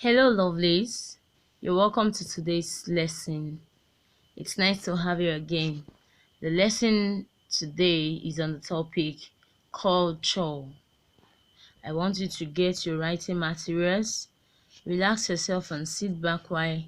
Hello, lovelies. You're welcome to today's lesson. It's nice to have you again. The lesson today is on the topic culture. I want you to get your writing materials, relax yourself, and sit back while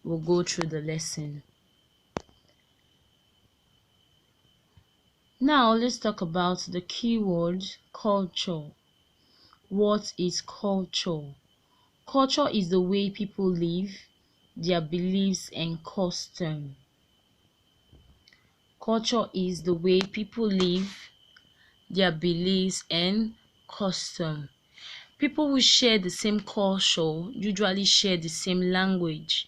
we'll go through the lesson. Now, let's talk about the keyword culture. What is culture? Culture is the way people live, their beliefs, and customs. Culture is the way people live, their beliefs, and custom. People who share the same culture usually share the same language.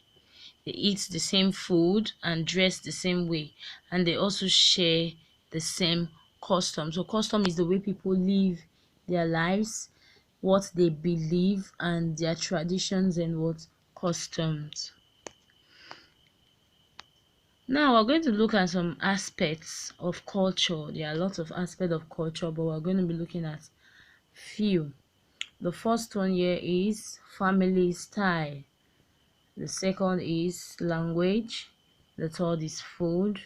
They eat the same food and dress the same way, and they also share the same custom. So custom is the way people live their lives, what they believe, and their traditions and what customs. Now we're going to look at some aspects of culture. There are lots of aspects of culture, but we're going to be looking at few. The first one here is family style. The second is language. The third is food.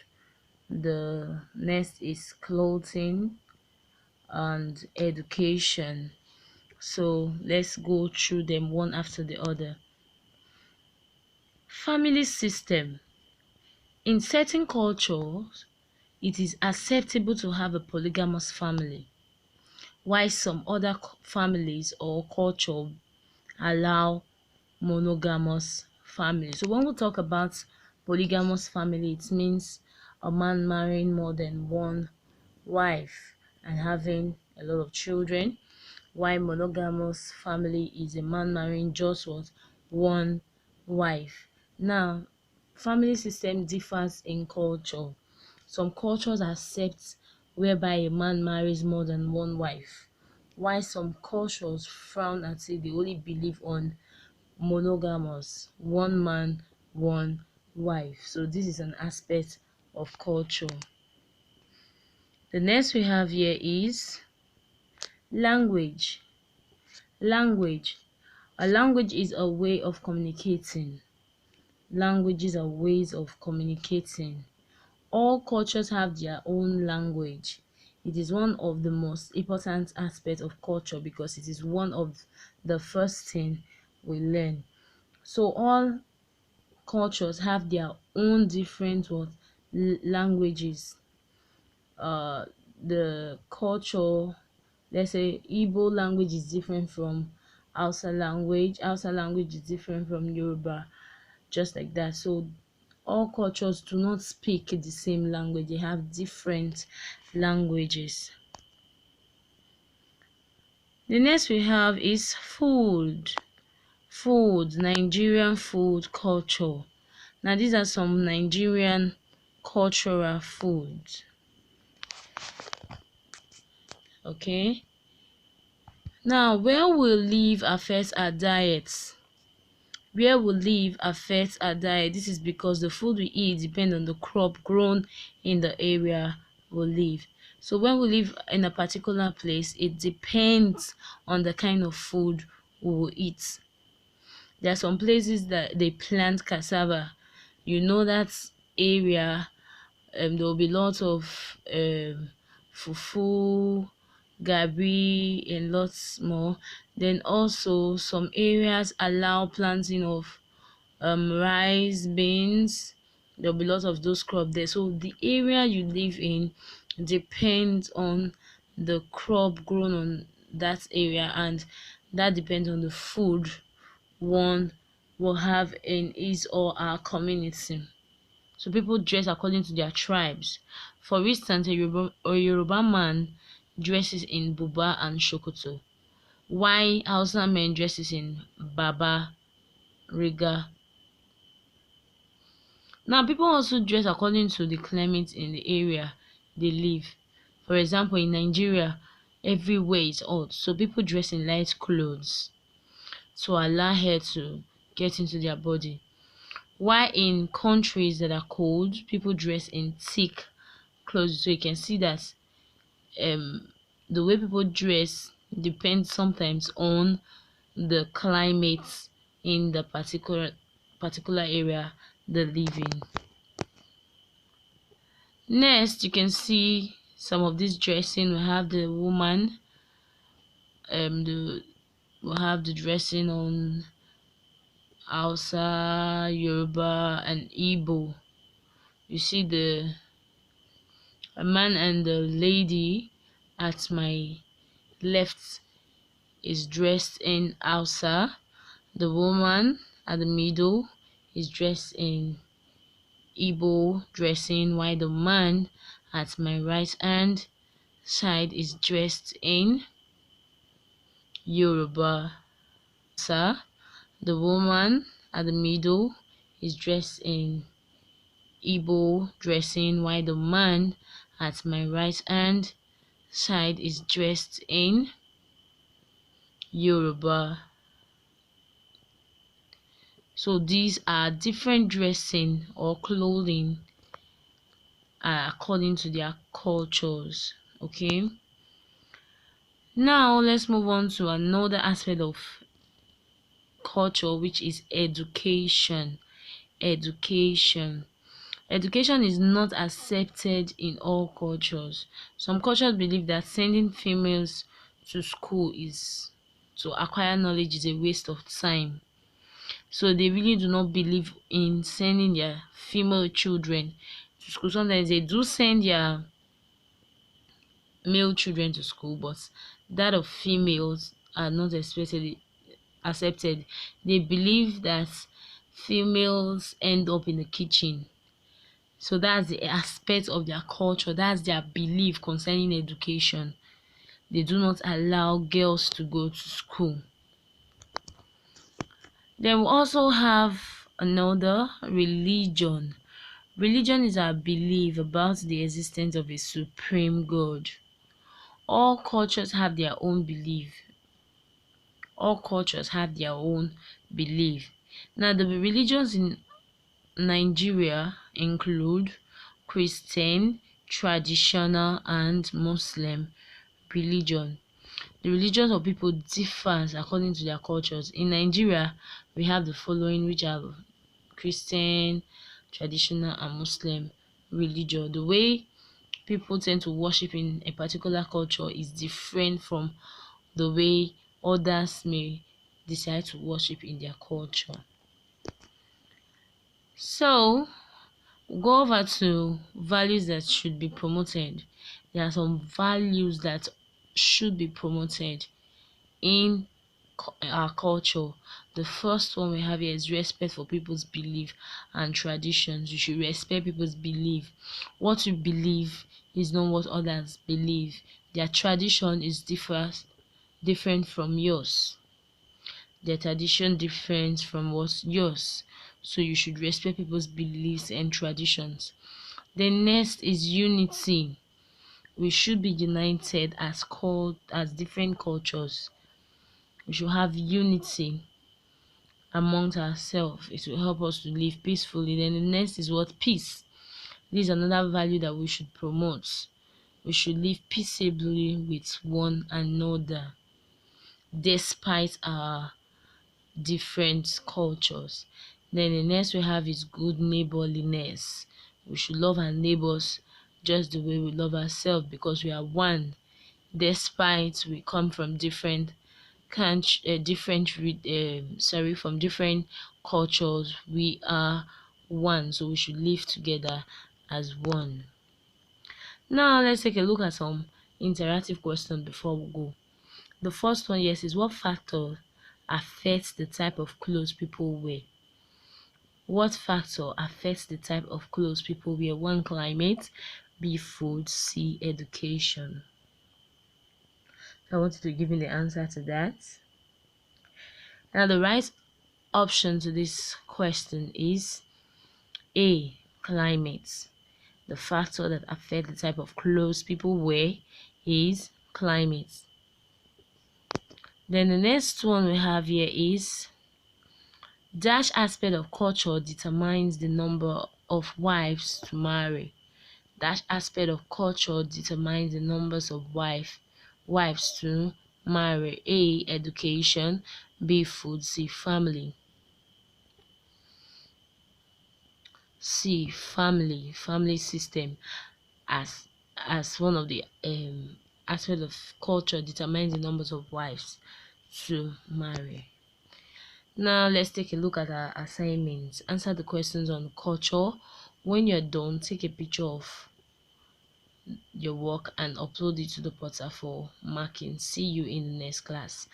The next is clothing and education. So let's go through them one after the other. Family system. In certain cultures, it is acceptable to have a polygamous family, while some other families or culture allow monogamous family. So when we talk about polygamous family, it means a man marrying more than one wife and having a lot of children, while monogamous family is a man marrying just one wife. Now, family system differs in culture. Some cultures accept whereby a man marries more than one wife, while some cultures frown at it. They only believe on monogamous, one man, one wife. So this is an aspect of culture. The next we have here is language. Language. A language is a way of communicating. Languages are ways of communicating. All cultures have their own language. It is one of the most important aspects of culture because it is one of the first thing we learn. So all cultures have their own different languages. The culture, let's say Igbo language is different from Hausa language. Hausa language is different from Yoruba, just like that. So all cultures do not speak the same language. They have different languages. The next we have is food. Food, Nigerian food culture. Now these are some Nigerian cultural foods. Okay. Now where we live affects our diets. Where we live affects our diet. This is because the food we eat depends on the crop grown in the area we live. So when we live in a particular place, it depends on the kind of food we will eat. There are some places that they plant cassava. You know that area, there will be lots of fufu, gabi, and lots more. Then also some areas allow planting of rice, beans. There'll be lots of those crops there. So the area you live in depends on the crop grown on that area, and that depends on the food one will have in his or our community. So people dress according to their tribes. For instance, a Yoruba man dresses in buba and shokoto, while Hausa men dresses in baba, riga. Now, people also dress according to the climate in the area they live. For example, in Nigeria, everywhere is hot, so people dress in light clothes to allow air to get into their body. While in countries that are cold, people dress in thick clothes. So you can see that the way people dress depends sometimes on the climate in the particular area they live in. Next, you can see some of this dressing. We have the woman, we have the dressing on Hausa, Yoruba, and Igbo. You see the a man and the lady at my left is dressed in Hausa. The woman at the middle is dressed in Igbo dressing, while the man at my right hand side is dressed in Yoruba. Sir, the woman at the middle is dressed in Igbo dressing, while the man at my right hand side is dressed in Yoruba. So these are different dressing or clothing according to their cultures. Okay, now let's move on to another aspect of culture, which is education. Education is not accepted in all cultures. Some cultures believe that sending females to school is to acquire knowledge is a waste of time. So they really do not believe in sending their female children to school. Sometimes they do send their male children to school, but that of females are not especially accepted. They believe that females end up in the kitchen. So that's the aspect of their culture, that's their belief concerning education. They do not allow girls to go to school. Then we also have another religion. Religion is our belief about the existence of a supreme God. All cultures have their own belief. All cultures have their own belief. Now, the religions in Nigeria include Christian, traditional, and Muslim religion. The religions of people differs according to their cultures. In Nigeria, we have the following, which are Christian, traditional, and Muslim religion. The way people tend to worship in a particular culture is different from the way others may decide to worship in their culture. So, we'll go over to values that should be promoted. There are some values that should be promoted in our culture. The first one we have here is respect for people's belief and traditions. You should respect people's belief. What you believe is not what others believe. Their tradition is different from yours. Their tradition different from what's yours. So you should respect people's beliefs and traditions. The next is unity. We should be united as different cultures. We should have unity amongst ourselves. It will help us to live peacefully. Then the next is what? Peace. This is another value that we should promote. We should live peaceably with one another despite our different cultures. Then the next we have is good neighborliness. We should love our neighbors just the way we love ourselves, because we are one, despite we come from different from different cultures. We are one, so we should live together as one. Now let's take a look at some interactive questions before we go. The first one, yes, is what factor affects the type of clothes people wear? What factor affects the type of clothes people wear? 1, climate. B, food. C, education. I want you to give me the answer to that. Now the right option to this question is A, climate. The factor that affects the type of clothes people wear is climate. Then the next one we have here is dash aspect of culture determines the number of wives to marry. That aspect of culture determines the numbers of wives to marry. A, education. B, food. C, family. see family system as one of the aspect of culture determines the numbers of wives to marry. Now let's take a look at our assignments. Answer the questions on culture. When you're done, take a picture of your work and upload it to the portal for marking. See you in the next class.